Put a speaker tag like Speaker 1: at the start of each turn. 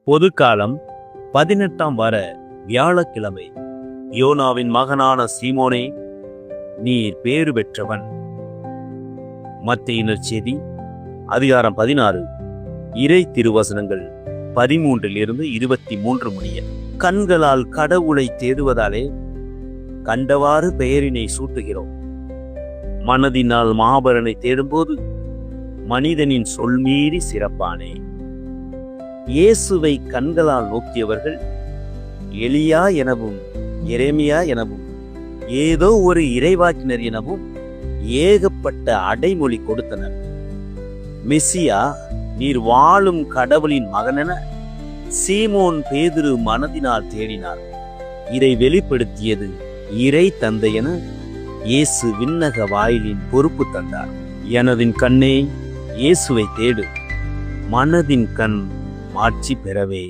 Speaker 1: பொதுக்காலம் 18ஆம் வார வியாழக்கிழமை. யோனாவின் மகனான சீமோனே, நீர் பேறு பெற்றவன். மத்தேயு நற்செய்தி அதிகாரம் 16 இறை திருவசனங்கள் 13 23 முடிய. கண்களால் கடவுளை தேடுவதாலே கண்டவாறு பெயரினை சூட்டுகிறோம். மனதினால் மாபரனை தேடும்போது மனிதனின் சொல்மீறி சிறப்பானே. இயேசுவை கண்களால் நோக்கியவர்கள் எலியா எனவும் எரேமியா எனவும் ஏதோ ஒரு இறைவாக்கினர் எனவும் ஏகப்பட்ட அடைமொழி கொடுத்தனர். மெசியா, நீர் வாழும் கடவுளின் மகனென சீமோன் பேதுரு மனதினால் தேடினார். இதை வெளிப்படுத்தியது இறை தந்தை என இயேசு விண்ணக வாயிலின் பொறுப்பு தந்தார். எனதின் கண்ணே, இயேசுவை தேடு, மனதின் கண் மாட்சி பெறவே.